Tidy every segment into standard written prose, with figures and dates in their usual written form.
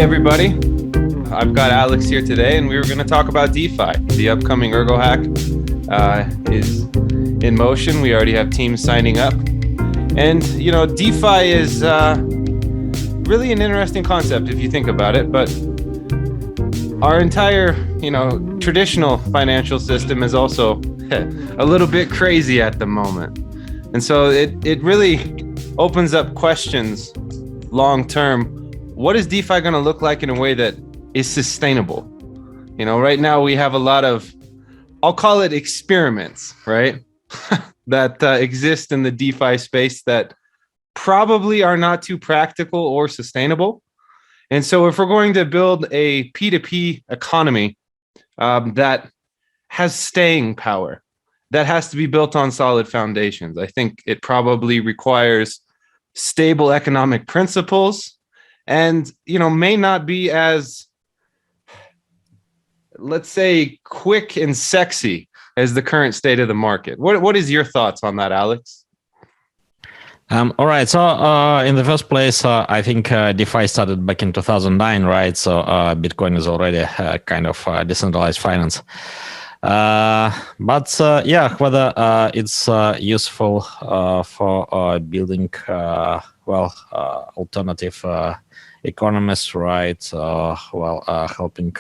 everybody. I've got Alex here today, and we were going to talk about DeFi. The upcoming ErgoHack is in motion. We already have teams signing up. And, you know, DeFi is really an interesting concept if you think about it. But our entire, traditional financial system is also a little bit crazy at the moment. And so it really opens up questions long term. What is DeFi going to look like in a way that is sustainable? Right now we have a lot of, I'll call it experiments, right? that exist in the DeFi space that probably are not too practical or sustainable. And so if we're going to build a P2P economy that has staying power, that has to be built on solid foundations. I think it probably requires stable economic principles and, may not be as, let's say, quick and sexy as the current state of the market. What is your thoughts on that, Alex? All right. So in the first place, I think DeFi started back in 2009, right? So Bitcoin is already kind of decentralized finance. But whether it's useful for building, alternative economies, right? Helping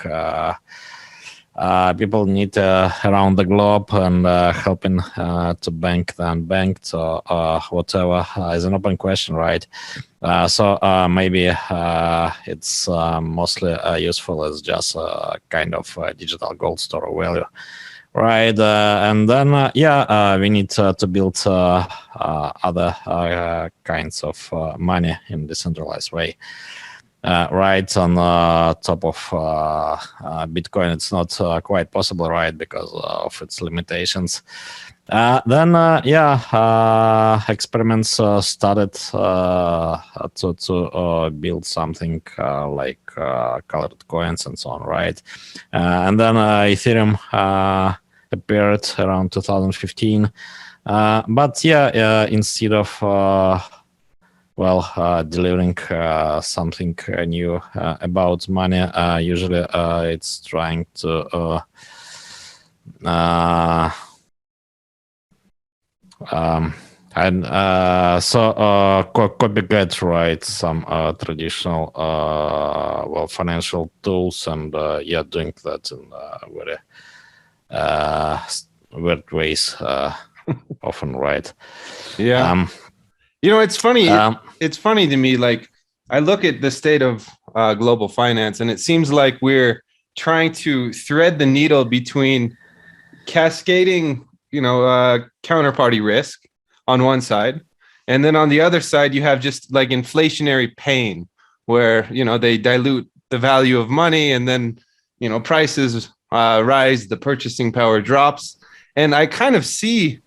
people need around the globe and helping to bank the unbanked or whatever is an open question, right? So maybe it's mostly useful as just a kind of digital gold store value, right? And then we need to build other kinds of money in decentralized way. Right on top of Bitcoin, it's not quite possible, right, because of its limitations. Experiments started to build something like colored coins and so on, right? And then Ethereum appeared around 2015. Instead of delivering something new about money, usually it's trying to copycat, right, some traditional financial tools and doing that in very weird ways often, right? Yeah. It's funny. It's funny to me. Like, I look at the state of global finance, and it seems like we're trying to thread the needle between cascading, counterparty risk on one side, and then on the other side, you have just like inflationary pain, where they dilute the value of money, and then prices rise, the purchasing power drops, and I kind of see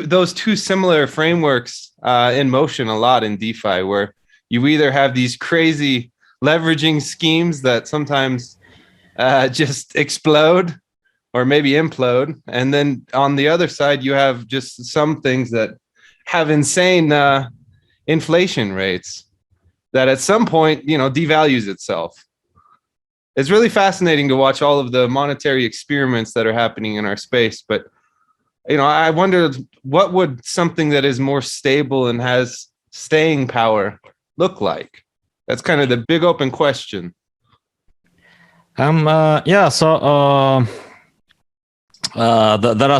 those two similar frameworks in motion a lot in DeFi, where you either have these crazy leveraging schemes that sometimes just explode or maybe implode, and then on the other side you have just some things that have insane inflation rates that at some point devalues itself. It's really fascinating to watch all of the monetary experiments that are happening in our space, but I wondered, what would something that is more stable and has staying power look like? That's kind of the big open question. There are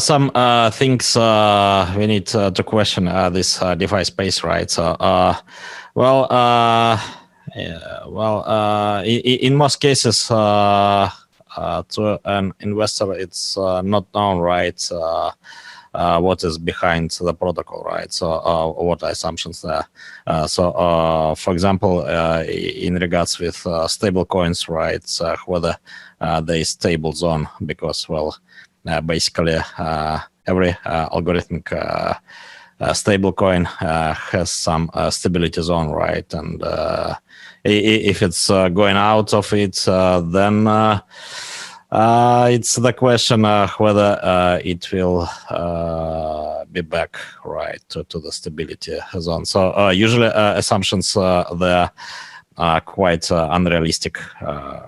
some things we need to question this DeFi space, right? So, in most cases, to an investor, it's not known, right, what is behind the protocol, right? So what are assumptions there? For example, in regards with stable coins, right, whether they stable zone, because, basically every algorithmic stable coin has some stability zone, right? And if it's going out of it, then it's the question whether it will be back, right, to the stability zone. So usually assumptions there quite unrealistic,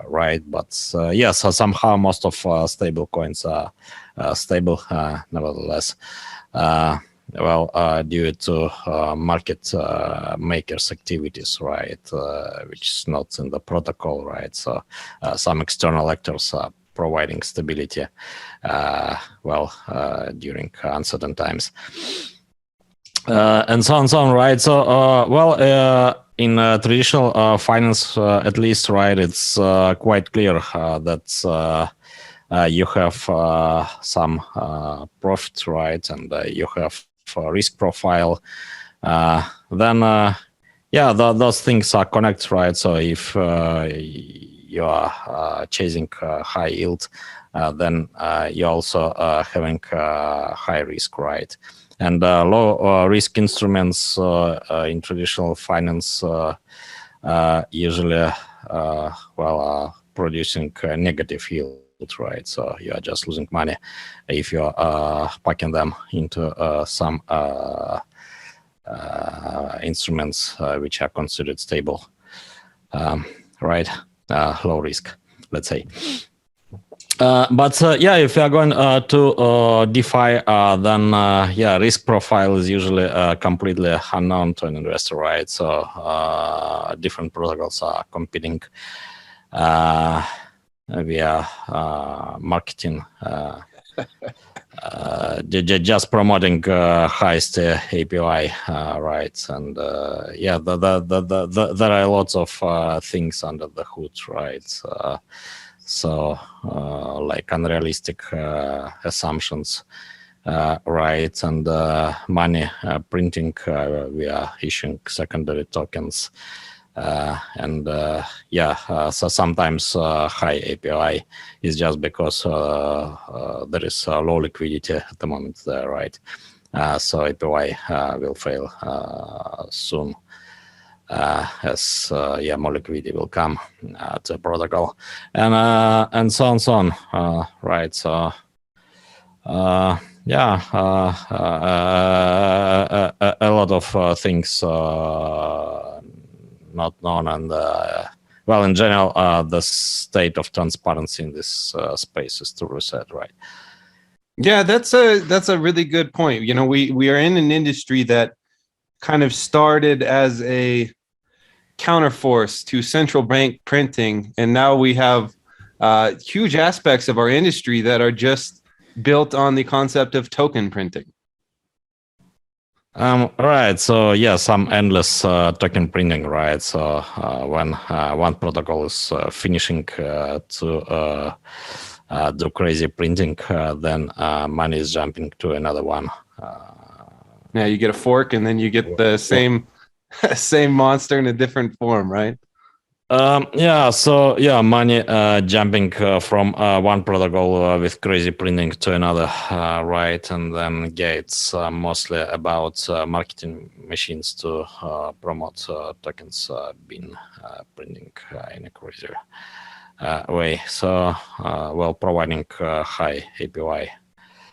right? But yes, so somehow most of stable coins are stable, nevertheless. Due to market makers' activities, right, which is not in the protocol, right? So some external actors are providing stability, during uncertain times, and so on, right? So, in traditional finance, at least, right, it's quite clear that you have some profit, right, and you have a risk profile. Then, those things are connected, right? So if you are chasing high yield, then you're also having high risk, right? And low risk instruments in traditional finance usually are producing negative yield, right? So you are just losing money if you're packing them into some instruments which are considered stable, right? Low risk, let's say. But if you are going to DeFi, then risk profile is usually completely unknown to an investor, right? So different protocols are competing via marketing, just promoting highest API, right? And there are lots of things under the hood, right? So like unrealistic assumptions, right? And money printing, we are issuing secondary tokens. So sometimes high API is just because there is low liquidity at the moment there, right? So API will fail soon. As more liquidity will come to the protocol, and so on, right? So a lot of things not known, and in general, the state of transparency in this space is too sad, right? Yeah, that's a really good point. You know, we are in an industry that kind of started as a counterforce to central bank printing, and now we have huge aspects of our industry that are just built on the concept of token printing. Right. So some endless token printing, right? So when one protocol is finishing to do crazy printing, then money is jumping to another one. Yeah, you get a fork, and then you get the same monster in a different form, right? Money jumping from one protocol with crazy printing to another, right? And then it's mostly about marketing machines to promote tokens being printing in a crazy way. So, providing high API.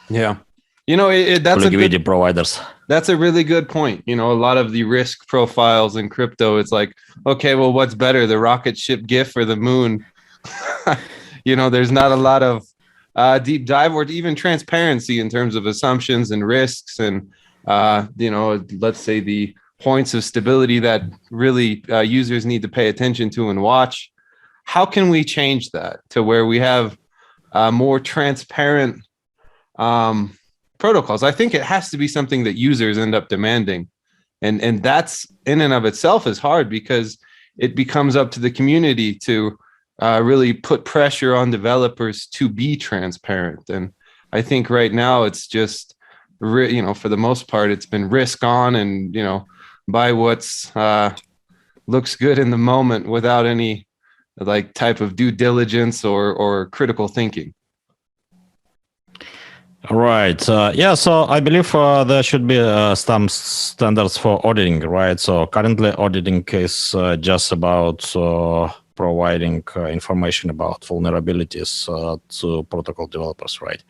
Yeah. You know, that's liquidity providers. That's a really good point. You know, a lot of the risk profiles in crypto, it's like, okay, well, what's better, the rocket ship GIF or the moon? You know, there's not a lot of deep dive or even transparency in terms of assumptions and risks, and let's say the points of stability that really users need to pay attention to and watch. How can we change that to where we have more transparent protocols? I think it has to be something that users end up demanding, and that's in and of itself is hard, because it becomes up to the community to really put pressure on developers to be transparent. And I think right now it's just for the most part it's been risk on, and buy what's looks good in the moment without any like type of due diligence or critical thinking. Right. So I believe there should be some standards for auditing, right? So currently auditing is just about providing information about vulnerabilities to protocol developers, right?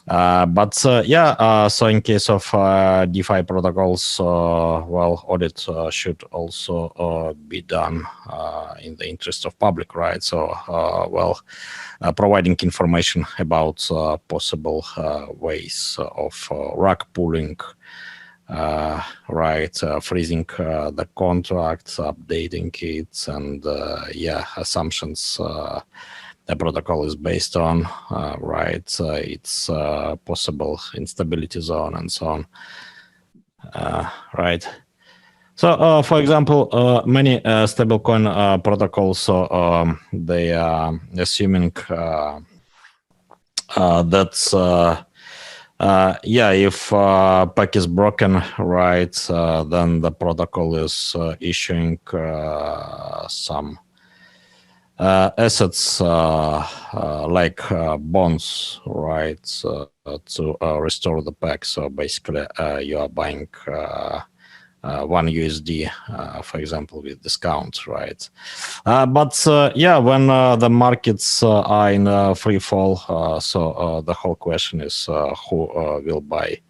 So in case of DeFi protocols, well, audit should also be done in the interest of public, right? So, well, providing information about possible ways of rug pulling, right, freezing the contracts, updating it, and assumptions the protocol is based on, right? Its possible instability zone and so on, right? So, for example, many stablecoin protocols, they are assuming that if pack is broken, right, then the protocol is issuing some assets like bonds, right, to restore the pack. So basically, you are buying 1 USD, for example, with discount, right? But when the markets are in free fall, so the whole question is who will buy,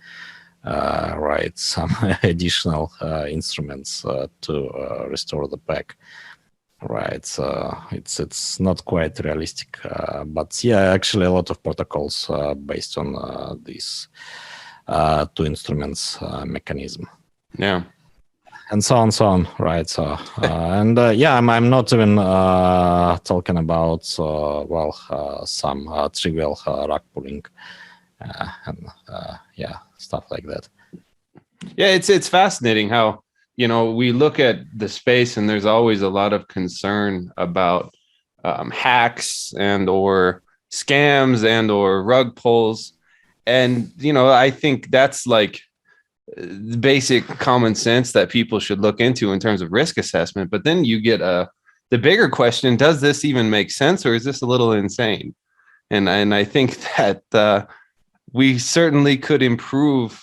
right, some additional instruments to restore the pack. Right, so it's not quite realistic, but actually a lot of protocols based on these two instruments mechanism. Yeah, and so on, right? So I'm not even talking about some trivial rug pulling and stuff like that. Yeah, it's fascinating how, we look at the space and there's always a lot of concern about hacks and or scams and or rug pulls. And, I think that's like basic common sense that people should look into in terms of risk assessment. But then you get the bigger question, does this even make sense, or is this a little insane? And I think that we certainly could improve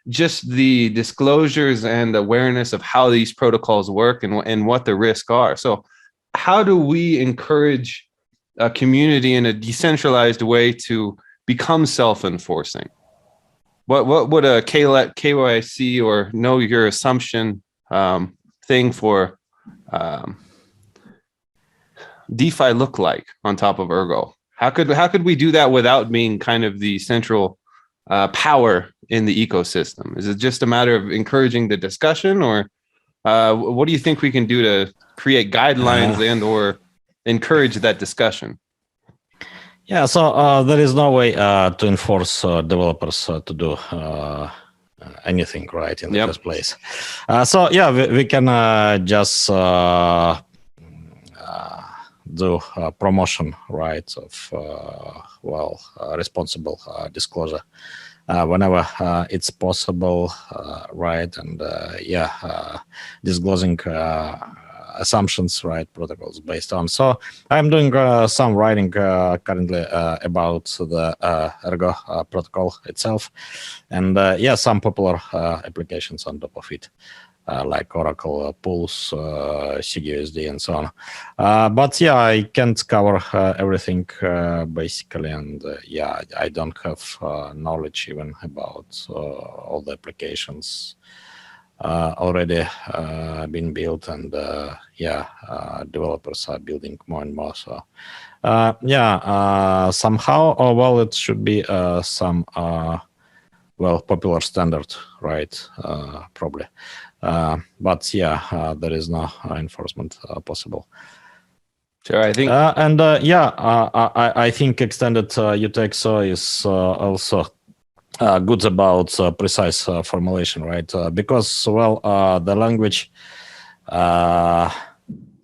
just the disclosures and awareness of how these protocols work and what the risks are. So how do we encourage a community in a decentralized way to become self-enforcing? What would a KYC or know your assumption thing for DeFi look like on top of Ergo? How could we do that without being kind of the central power in the ecosystem? Is it just a matter of encouraging the discussion, or what do you think we can do to create guidelines and or encourage that discussion? Yeah, so there is no way to enforce developers to do anything, right, in the first place. We can just do promotion, right, of responsible disclosure whenever it's possible, right, and disclosing assumptions, right, protocols based on. So I'm doing some writing currently about the Ergo protocol itself, and some popular applications on top of it. Like Oracle pools, SigUSD, and so on. But I can't cover everything basically, and I don't have knowledge even about all the applications already been built, and developers are building more and more. So somehow, it should be some popular standard, right? Probably. But there is no enforcement possible. Sure, I think, I think extended UTXO is also good about precise formulation, right? Because the language,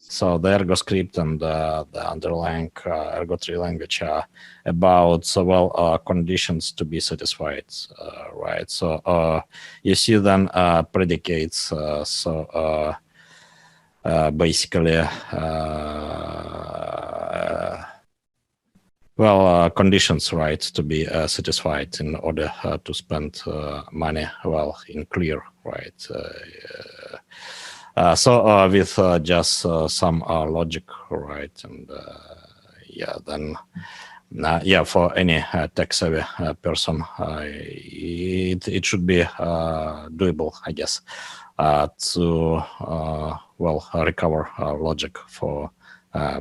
so the Ergo script and the underlying Ergo tree language are about conditions to be satisfied, right? So you see then predicates. Basically, conditions, right, to be satisfied in order to spend money in clear, right? With just some logic, right, and then yeah, for any tech-savvy person, it should be doable, I guess, to recover logic for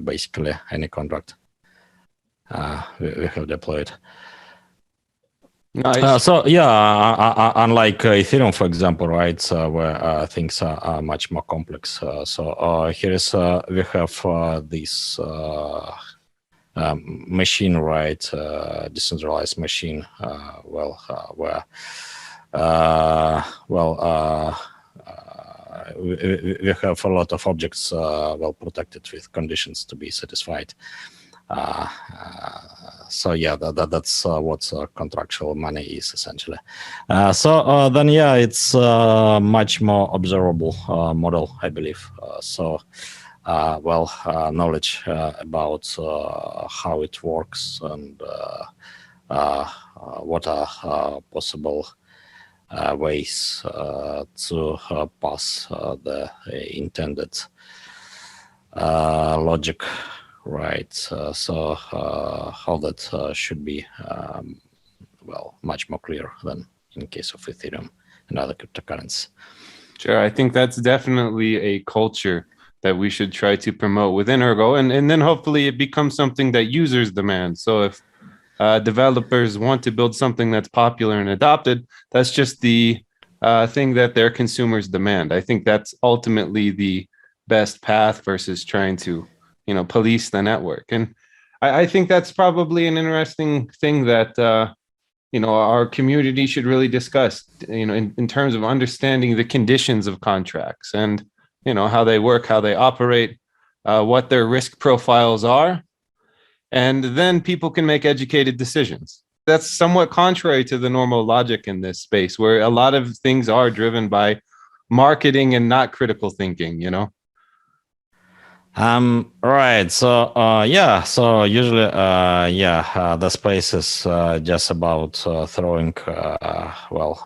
basically any contract we have deployed. Nice. So yeah, unlike Ethereum, for example, right, where things are much more complex. So here is we have this machine, right, decentralized machine, where we have a lot of objects well protected with conditions to be satisfied. So yeah, that's what contractual money is essentially. So then yeah, it's much more observable model, I believe. Knowledge about how it works and what are possible ways to pass the intended logic. Right. So how that should be, much more clear than in case of Ethereum and other cryptocurrencies. Sure. I think that's definitely a culture that we should try to promote within Ergo. And then hopefully it becomes something that users demand. So if developers want to build something that's popular and adopted, that's just the thing that their consumers demand. I think that's ultimately the best path versus trying to police the network. And I think that's probably an interesting thing that our community should really discuss, in terms of understanding the conditions of contracts and how they work, how they operate, what their risk profiles are, and then people can make educated decisions. That's somewhat contrary to the normal logic in this space, where a lot of things are driven by marketing and not critical thinking, Right. So yeah. So usually the space is just about throwing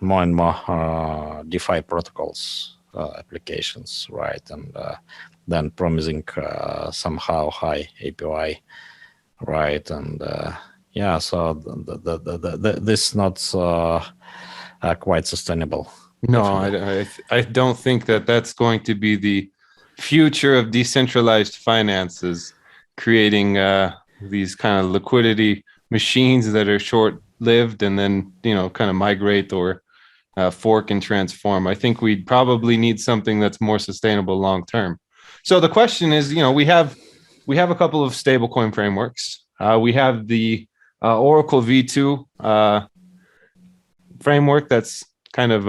more and more DeFi protocols applications, right, and then promising somehow high API, right, and yeah. So this is not quite sustainable. No, I don't think that that's going to be the future of decentralized finances, creating these kind of liquidity machines that are short-lived and then kind of migrate or fork and transform. I think we'd probably need something that's more sustainable long term. So the question is, we have a couple of stablecoin frameworks. We have the Oracle V2 framework that's kind of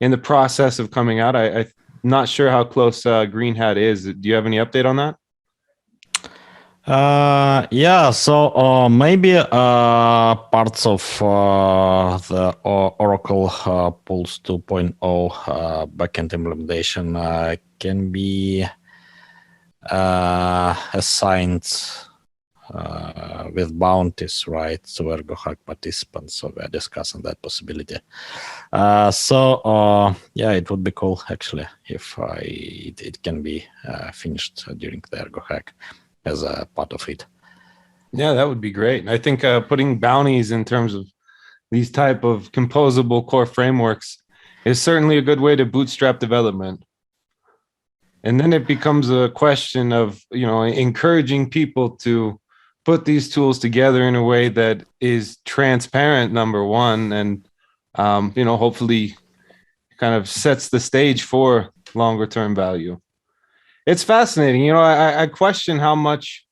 in the process of coming out. I'm not sure how close Green Hat is. Do you have any update on that? Yeah, so maybe parts of the Oracle Pulse 2.0 backend implementation can be assigned with bounties, right, to ErgoHack participants. So we're discussing that possibility. Yeah, it would be cool actually if it can be finished during the ErgoHack as a part of it. Yeah, that would be great. I think putting bounties in terms of these type of composable core frameworks is certainly a good way to bootstrap development. And then it becomes a question of encouraging people to put these tools together in a way that is transparent, number one, and hopefully kind of sets the stage for longer term value. It's fascinating. I question how much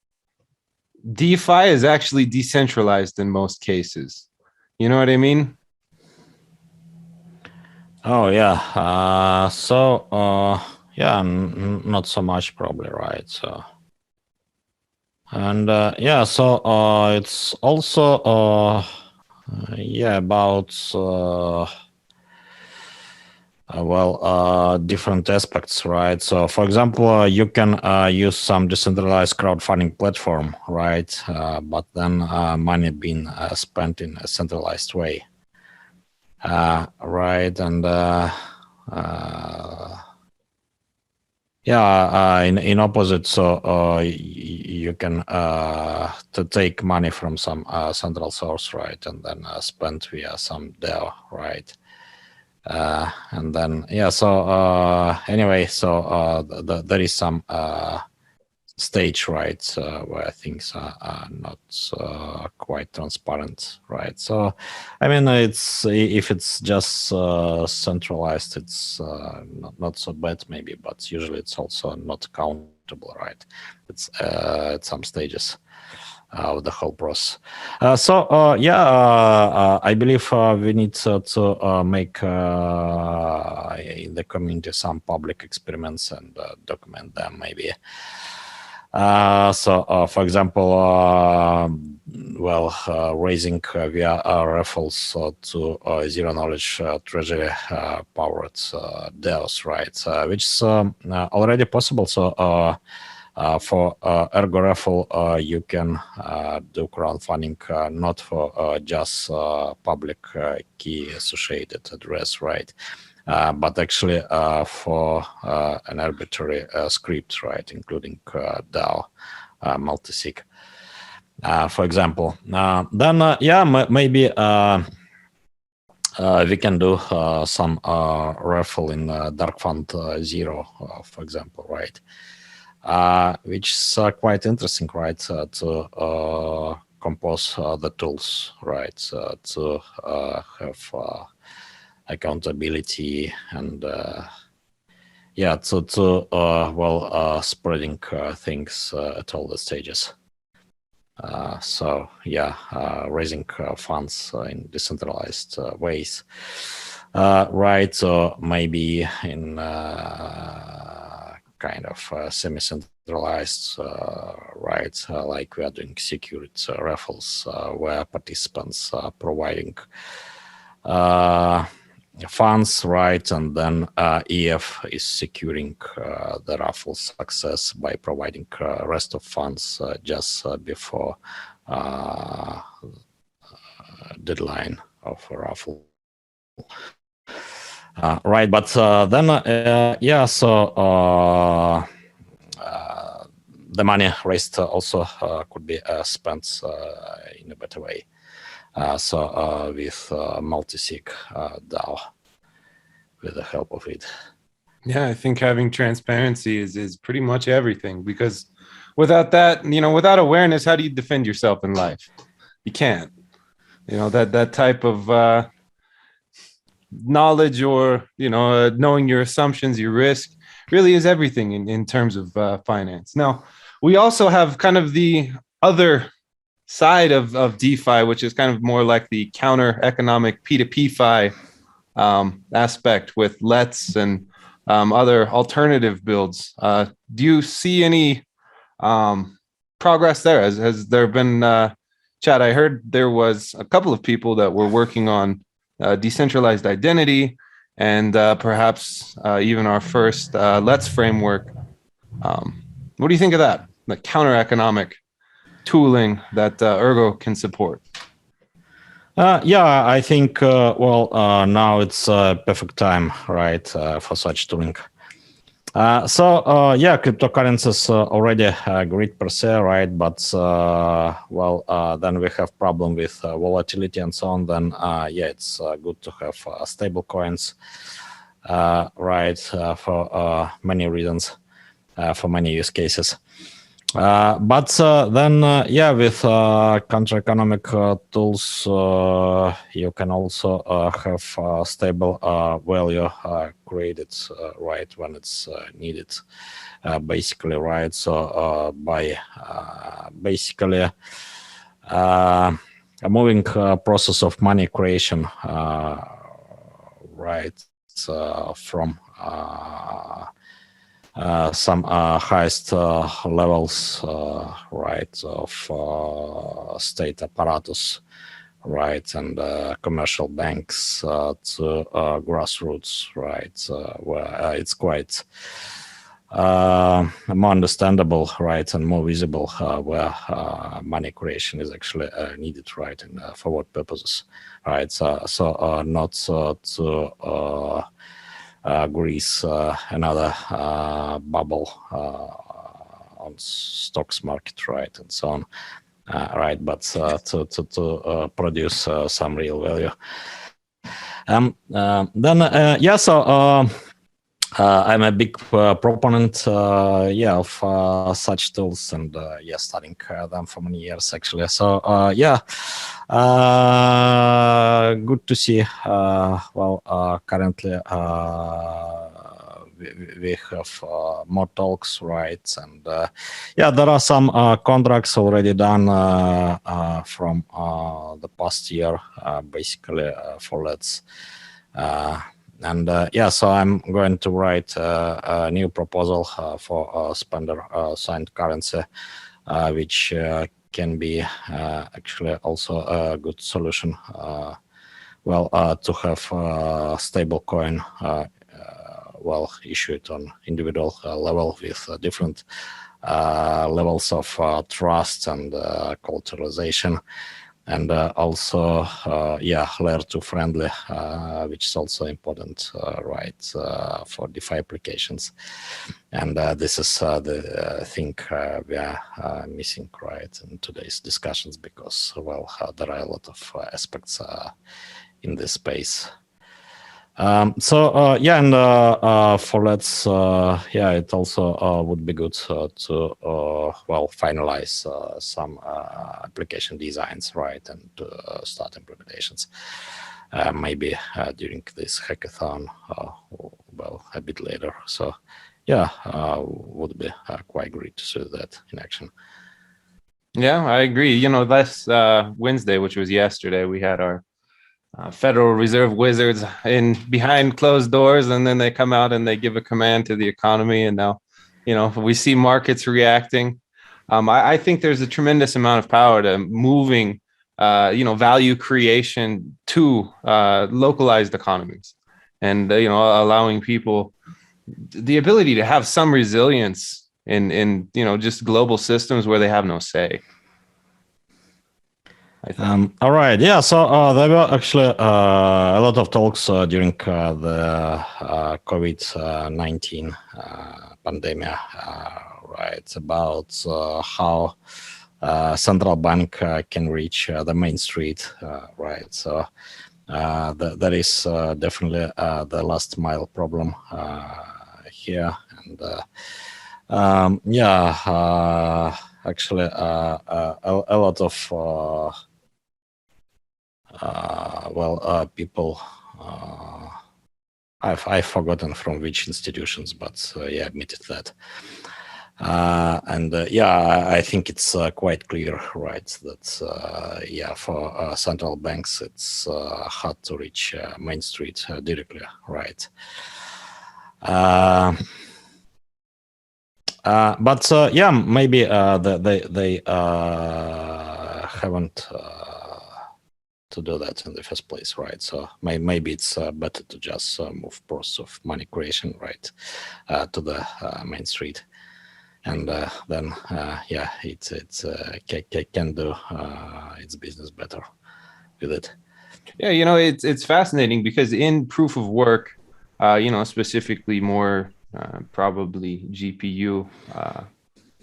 DeFi is actually decentralized in most cases. You know what I mean? Oh yeah. Yeah, not so much probably, right? So. And yeah, so it's also about different aspects, right? So for example, you can use some decentralized crowdfunding platform, right? But then money being spent in a centralized way, right? And Yeah, in opposite, so you can to take money from some central source, right, and then spend via some DAO, right? And then yeah, so anyway, so there is some stage, right, where things are not quite transparent, right? So I mean, it's if it's just centralized, it's not so bad maybe, but usually it's also not countable, right? It's at some stages of the whole process. I believe we need to make in the community some public experiments and document them maybe. For example, raising via raffles to zero knowledge treasury powered DAOs, right? Which is already possible. So for Ergo raffle, you can do crowdfunding not for just public key associated address, right? But actually for an arbitrary script, right, including DAO, multisig, for example. Maybe we can do some raffle in Dark Fund Zero, for example, right? Which is quite interesting, right, to compose the tools, right, to have accountability and spreading things at all the stages. Raising funds in decentralized ways, right? So maybe in kind of semi-centralized, right? Like we are doing secured raffles where participants are providing funds, right, and then EF is securing the raffle success by providing rest of funds just before deadline of a raffle, right? But the money raised also could be spent in a better way. With multisig DAO, with the help of it. Yeah, I think having transparency is pretty much everything, because without that, without awareness, how do you defend yourself in life? You can't. That type of knowledge, or knowing your assumptions, your risk, really is everything in terms of finance. Now, we also have kind of the other side of DeFi, which is kind of more like the counter economic P2P-Fi aspect with Let's and other alternative builds. Do you see any progress there? Has there been, Chad, I heard there was a couple of people that were working on decentralized identity and perhaps even our first Let's framework. What do you think of that? The counter economic tooling that Ergo can support? I think now it's a perfect time, right, for such tooling. Cryptocurrencies already great per se, right? But then we have problem with volatility and so on. Then it's good to have stable coins, right, for many reasons, for many use cases. With counter economic tools, you can also have stable value created, right, when it's needed, basically, right? So by basically a moving process of money creation, right, from some highest levels, right, of state apparatus, right, and commercial banks to grassroots, right, where it's quite more understandable, right, and more visible where money creation is actually needed, right, and for what purposes, right? So not to Greece another bubble on stocks market, right, and so on, right? But to produce some real value. I'm a big proponent, of such tools, and studying them for many years actually. So good to see. Currently we have more talks, right? And there are some contracts already done from the past year, basically for Let's. So I'm going to write a new proposal for spender signed currency, which can be actually also a good solution. To have stable coin issued on individual level with different levels of trust and collateralization. And also, layer 2 friendly, which is also important, right, for DeFi applications. And this is the thing we are missing, right, in today's discussions, because, there are a lot of aspects in this space. For Let's, it also would be good to finalize some application designs, right, and start implementations. Maybe during this hackathon, a bit later. So, would be quite great to see that in action. Yeah, I agree. Last Wednesday, which was yesterday, we had our Federal Reserve wizards in behind closed doors, and then they come out and they give a command to the economy. And now, we see markets reacting. I think there's a tremendous amount of power to moving, value creation to localized economies, and allowing people the ability to have some resilience in just global systems where they have no say. All right. Yeah. So there were actually a lot of talks during the COVID-19 pandemic, right, about how central bank can reach the main street, right. So that is definitely the last mile problem here, and actually a lot of people, I've forgotten from which institutions, but admitted that. I think it's quite clear, right, that for central banks, it's hard to reach Main Street directly, right. Maybe they haven't to do that in the first place, right? So maybe it's better to just move process of money creation, right, to the Main Street, and then it can do its business better with it. Yeah, it's fascinating because in proof of work, specifically more probably GPU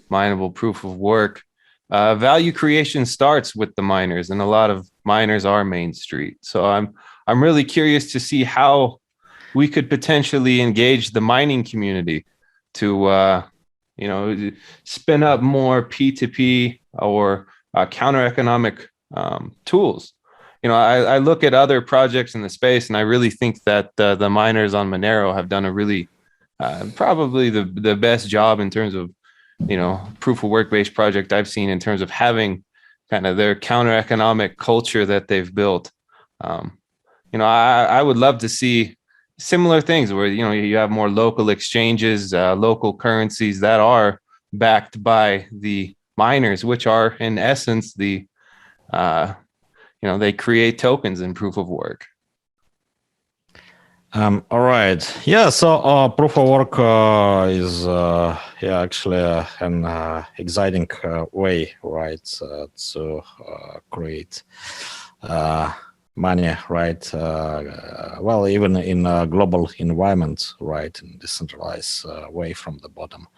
mineable proof of work, value creation starts with the miners, and a lot of miners are Main Street. So I'm really curious to see how we could potentially engage the mining community to spin up more P2P or counter economic tools. I look at other projects in the space, and I really think that the miners on Monero have done a really probably the best job in terms of proof of work based project I've seen in terms of having kind of their counter economic culture that they've built. I would love to see similar things where you have more local exchanges, local currencies that are backed by the miners, which are in essence the they create tokens in proof of work. All right. Yeah. So proof of work is actually an exciting way, right, to create money, right? Well, even in a global environment, right, in decentralized way from the bottom.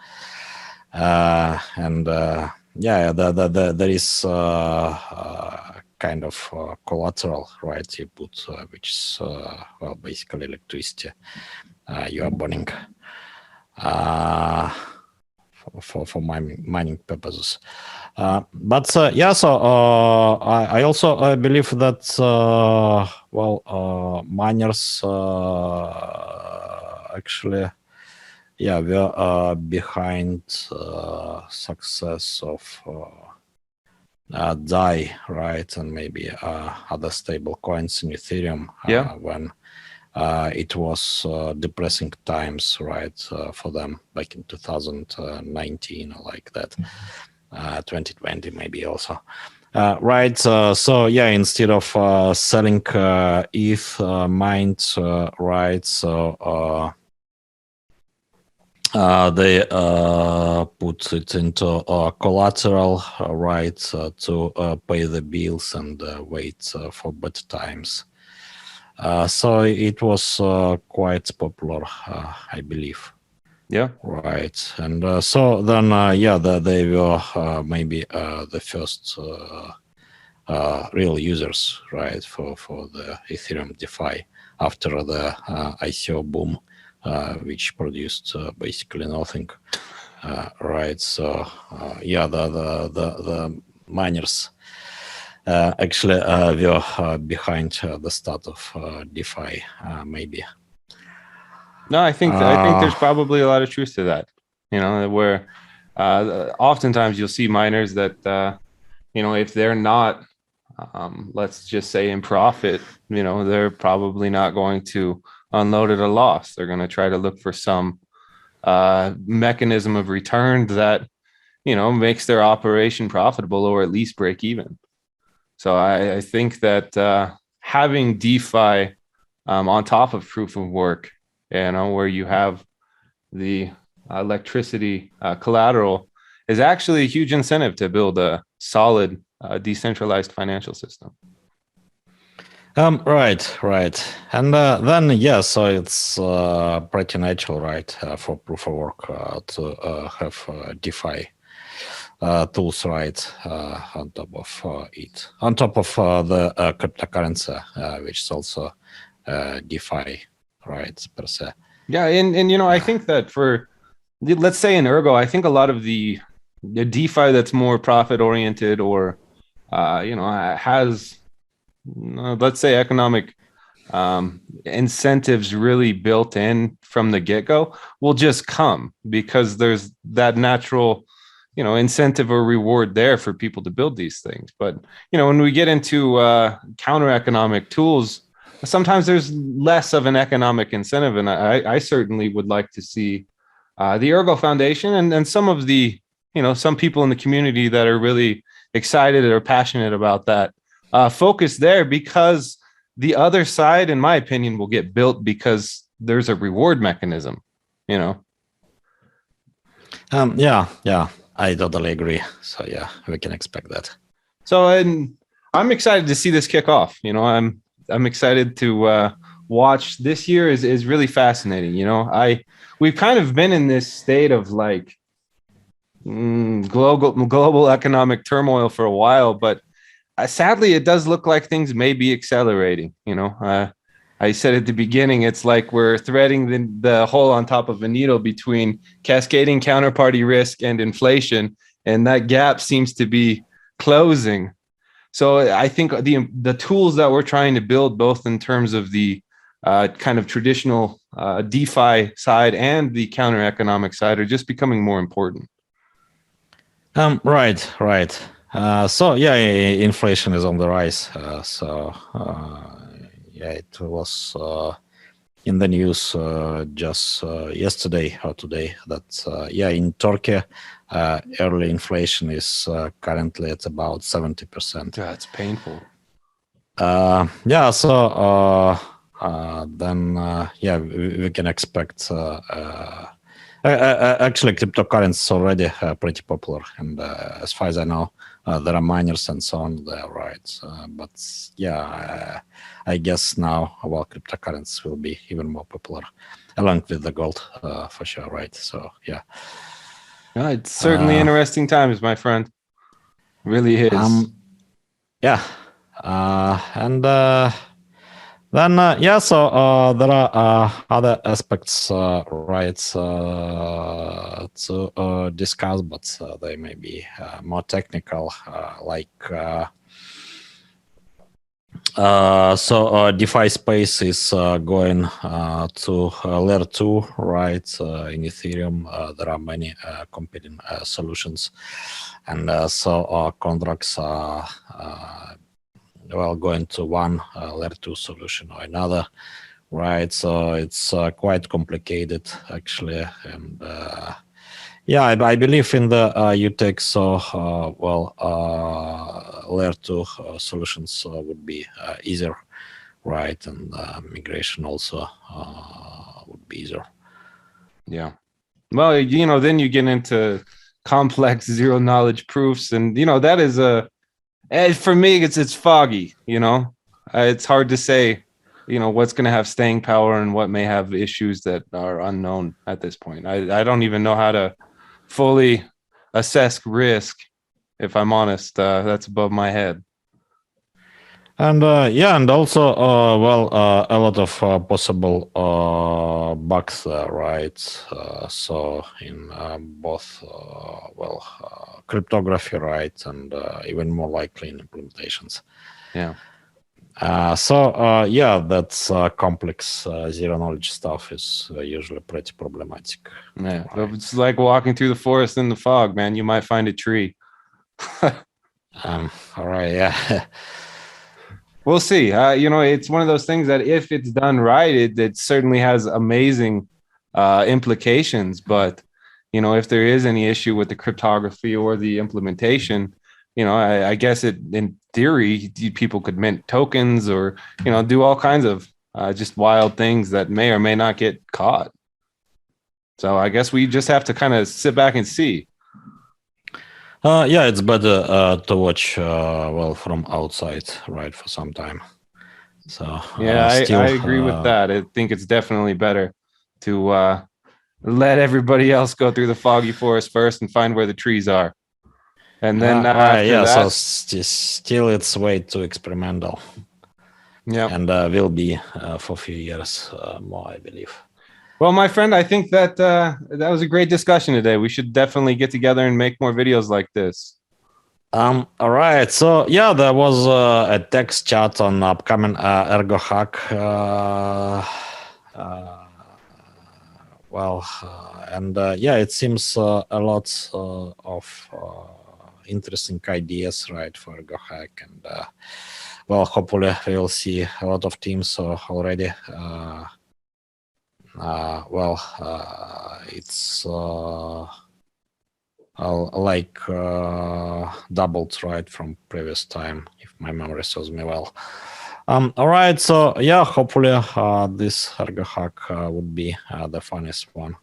Yeah, there is kind of collateral, right? You put, which is well, basically electricity you are burning for mining purposes. But yeah, so I also believe that well, miners actually, yeah, we're behind success of DAI, right, and maybe other stable coins in Ethereum. Yeah. When it was depressing times, right, for them back in 2019 or like that, 2020 maybe also. Right, so yeah, instead of selling ETH mined, right, so they put it into collateral, right, to pay the bills and wait for better times. So it was quite popular, I believe. Yeah. Right. And so then, yeah, they were maybe the first real users, right, for the Ethereum DeFi after the ICO boom, which produced basically nothing. Right. So, yeah, the miners actually were behind the start of DeFi, maybe. No, I think there's probably a lot of truth to that. You know, where oftentimes you'll see miners that you know, if they're not, let's just say, in profit, you know, they're probably not going to unload at a loss. They're going to try to look for some mechanism of return that, you know, makes their operation profitable or at least break even. So I think that having DeFi on top of proof of work, you know, where you have the electricity collateral, is actually a huge incentive to build a solid decentralized financial system. Right. And then, yeah, so it's pretty natural, right, for proof of work to have DeFi tools, right, on top of it, on top of the cryptocurrency, which is also DeFi, right, per se. Yeah, and you know, I think that for, let's say in Ergo, I think a lot of the DeFi that's more profit oriented or you know, has, let's say, economic incentives really built in from the get-go will just come because there's that natural, you know, incentive or reward there for people to build these things. But, you know, when we get into counter economic tools, sometimes there's less of an economic incentive. And I certainly would like to see the Ergo Foundation and some of the, you know, some people in the community that are really excited or passionate about that focus there, because the other side, in my opinion, will get built because there's a reward mechanism, you know? Yeah, I totally agree. So yeah, we can expect that. So, and I'm excited to see this kick off. You know, I'm excited to watch. This year is really fascinating. You know, we've kind of been in this state of like global economic turmoil for a while, but sadly, it does look like things may be accelerating. You know, I said at the beginning, it's like we're threading the hole on top of a needle between cascading counterparty risk and inflation, and that gap seems to be closing. So I think the tools that we're trying to build, both in terms of the kind of traditional DeFi side and the counter economic side, are just becoming more important. Right. So yeah, inflation is on the rise. Yeah, it was in the news just yesterday or today that yeah, in Turkey, early inflation is currently at about 70%. That's painful. Yeah, so then yeah, we can expect. Actually, cryptocurrency is already pretty popular, and as far as I know, there are miners and so on there, right? But yeah, I guess now cryptocurrencies will be even more popular, along with the gold, for sure, right? So yeah. It's certainly interesting times, my friend. Really is. Yeah, and then yeah, so there are other aspects, right, to discuss, but they may be more technical, like so DeFi space is going to layer 2, right? In Ethereum, there are many competing solutions, and so contracts are going to one layer 2 solution or another, right? So it's quite complicated actually, and yeah, I believe in the UTEX, so layer 2 solutions would be easier, right? And migration also would be easier. Yeah. Well, then you get into complex zero knowledge proofs, and that is for me, it's foggy. It's hard to say, what's going to have staying power and what may have issues that are unknown at this point. I don't even know how to fully assess risk, if I'm honest. That's above my head. And yeah, and also a lot of possible bugs, right? So in both cryptography, right, and even more likely in implementations. Yeah. So yeah, that's complex zero knowledge stuff is usually pretty problematic. Yeah, right? It's like walking through the forest in the fog, man. You might find a tree. All right, yeah. We'll see. It's one of those things that if it's done right, it certainly has amazing implications. But if there is any issue with the cryptography or the implementation, I guess in theory, people could mint tokens or, do all kinds of just wild things that may or may not get caught. So I guess we just have to kind of sit back and see. Yeah, it's better to watch from outside, right, for some time. So yeah, I agree with that. I think it's definitely better to let everybody else go through the foggy forest first and find where the trees are. And then after that, so still it's way too experimental. Yeah, and will be for a few years more, I believe. Well, my friend, I think that that was a great discussion today. We should definitely get together and make more videos like this. All right. So yeah, there was a text chat on upcoming ErgoHack. And yeah, it seems a lot of interesting ideas, right, for ErgoHack, and hopefully we will see a lot of teams already. It's doubled, right, from previous time, if my memory serves me well. All right, so yeah, hopefully this ErgoHack would be the funniest one.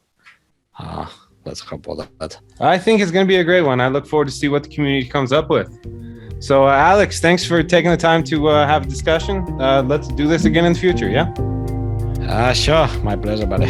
Let's hope for that. I think it's going to be a great one. I look forward to see what the community comes up with. So Alex, thanks for taking the time to have a discussion. Let's do this again in the future, yeah? Sure, my pleasure, buddy.